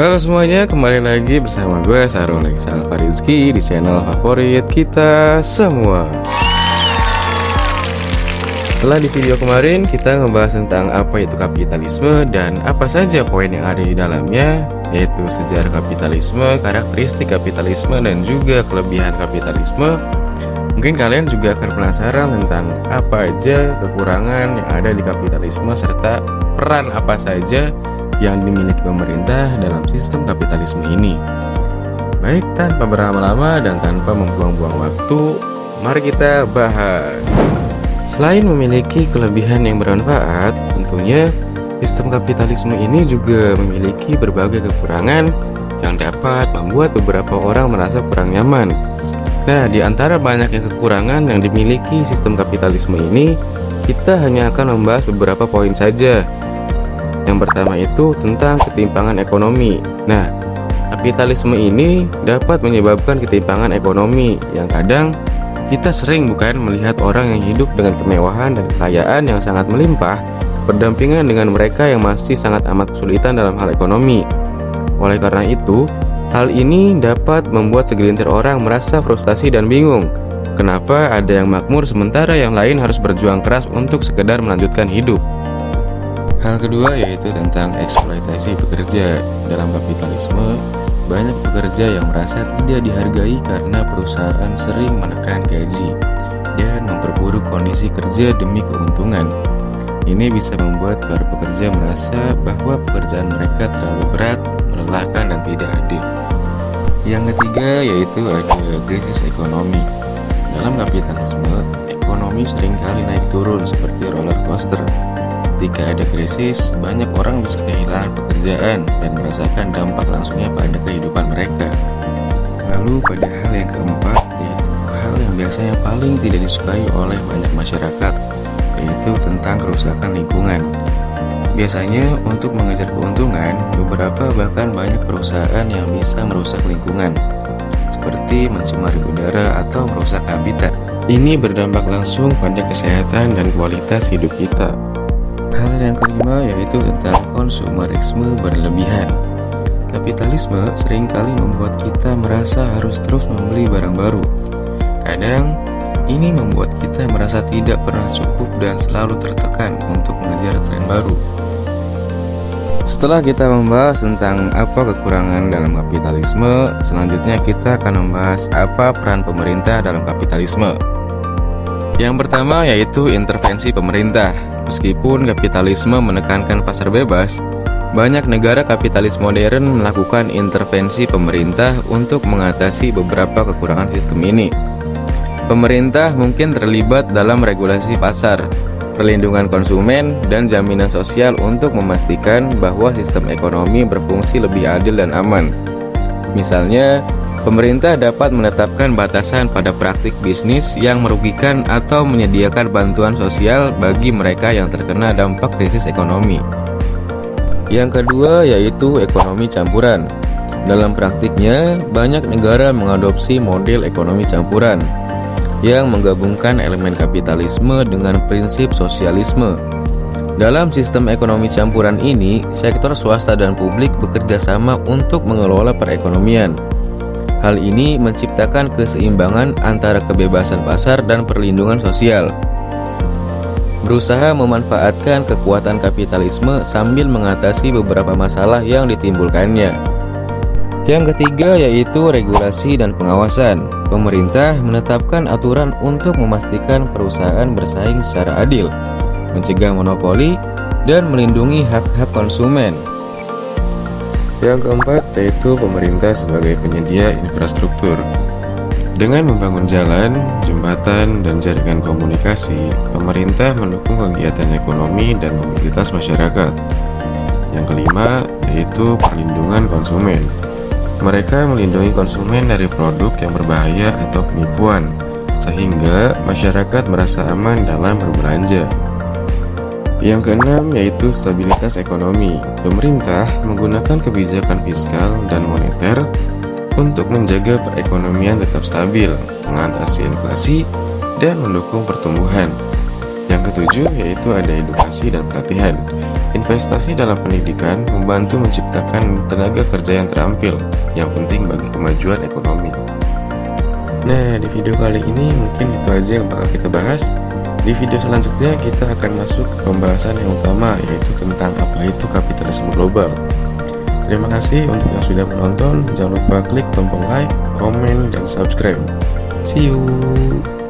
Halo semuanya, kembali lagi bersama gue Sarul Leksal Farizki di channel favorit kita semua. Setelah di video kemarin kita ngebahas tentang apa itu kapitalisme dan apa saja poin yang ada di dalamnya, yaitu sejarah kapitalisme, karakteristik kapitalisme, dan juga kelebihan kapitalisme. Mungkin kalian juga akan penasaran tentang apa aja kekurangan yang ada di kapitalisme serta peran apa saja yang dimiliki pemerintah dalam sistem kapitalisme ini. Baik, tanpa berlama-lama dan tanpa membuang-buang waktu, mari kita bahas. Selain memiliki kelebihan yang bermanfaat, tentunya sistem kapitalisme ini juga memiliki berbagai kekurangan yang dapat membuat beberapa orang merasa kurang nyaman. Nah, di antara banyaknya kekurangan yang dimiliki sistem kapitalisme ini, kita hanya akan membahas beberapa poin saja. Yang pertama itu tentang ketimpangan ekonomi. Nah, kapitalisme ini dapat menyebabkan ketimpangan ekonomi yang kadang kita sering bukan melihat orang yang hidup dengan kemewahan dan kekayaan yang sangat melimpah berdampingan dengan mereka yang masih sangat amat kesulitan dalam hal ekonomi. Oleh karena itu, hal ini dapat membuat segelintir orang merasa frustasi dan bingung. Kenapa ada yang makmur sementara yang lain harus berjuang keras untuk sekedar melanjutkan hidup. Hal kedua yaitu tentang eksploitasi pekerja. Dalam kapitalisme, banyak pekerja yang merasa tidak dihargai karena perusahaan sering menekan gaji dan memperburuk kondisi kerja demi keuntungan. Ini bisa membuat para pekerja merasa bahwa pekerjaan mereka terlalu berat, melelahkan, dan tidak adil. Yang ketiga yaitu ada krisis ekonomi. Dalam kapitalisme, ekonomi seringkali naik turun seperti roller coaster. Ketika ada krisis, banyak orang bisa kehilangan pekerjaan dan merasakan dampak langsungnya pada kehidupan mereka. Lalu pada hal yang keempat, yaitu hal yang biasanya paling tidak disukai oleh banyak masyarakat, yaitu tentang kerusakan lingkungan. Biasanya untuk mengejar keuntungan, beberapa bahkan banyak perusahaan yang bisa merusak lingkungan, seperti mencemari udara atau merusak habitat. Ini berdampak langsung pada kesehatan dan kualitas hidup kita. Hal yang kelima yaitu tentang konsumerisme berlebihan. Kapitalisme seringkali membuat kita merasa harus terus membeli barang baru. Kadang, ini membuat kita merasa tidak pernah cukup dan selalu tertekan untuk mengejar tren baru. Setelah kita membahas tentang apa kekurangan dalam kapitalisme, selanjutnya kita akan membahas apa peran pemerintah dalam kapitalisme. Yang pertama yaitu intervensi pemerintah. Meskipun kapitalisme menekankan pasar bebas, banyak negara kapitalis modern melakukan intervensi pemerintah untuk mengatasi beberapa kekurangan sistem ini. Pemerintah mungkin terlibat dalam regulasi pasar, perlindungan konsumen, dan jaminan sosial untuk memastikan bahwa sistem ekonomi berfungsi lebih adil dan aman. Misalnya, pemerintah dapat menetapkan batasan pada praktik bisnis yang merugikan atau menyediakan bantuan sosial bagi mereka yang terkena dampak krisis ekonomi. Yang kedua yaitu ekonomi campuran. Dalam praktiknya, banyak negara mengadopsi model ekonomi campuran yang menggabungkan elemen kapitalisme dengan prinsip sosialisme. Dalam sistem ekonomi campuran ini, sektor swasta dan publik bekerja sama untuk mengelola perekonomian. Hal ini menciptakan keseimbangan antara kebebasan pasar dan perlindungan sosial. Berusaha memanfaatkan kekuatan kapitalisme sambil mengatasi beberapa masalah yang ditimbulkannya. Yang ketiga yaitu regulasi dan pengawasan. Pemerintah menetapkan aturan untuk memastikan perusahaan bersaing secara adil, mencegah monopoli, dan melindungi hak-hak konsumen. Yang keempat yaitu pemerintah sebagai penyedia infrastruktur. Dengan membangun jalan, jembatan, dan jaringan komunikasi, pemerintah mendukung kegiatan ekonomi dan mobilitas masyarakat. Yang kelima yaitu perlindungan konsumen. Mereka melindungi konsumen dari produk yang berbahaya atau penipuan, sehingga masyarakat merasa aman dalam berbelanja. Yang keenam yaitu stabilitas ekonomi. Pemerintah menggunakan kebijakan fiskal dan moneter untuk menjaga perekonomian tetap stabil, mengatasi inflasi, dan mendukung pertumbuhan. Yang ketujuh yaitu ada edukasi dan pelatihan. Investasi dalam pendidikan membantu menciptakan tenaga kerja yang terampil, yang penting bagi kemajuan ekonomi. Nah, di video kali ini mungkin itu aja yang bakal kita bahas. Di video selanjutnya kita akan masuk ke pembahasan yang utama, yaitu tentang apa itu kapitalisme global. Terima kasih untuk yang sudah menonton. Jangan lupa klik tombol like, komen, dan subscribe. See you!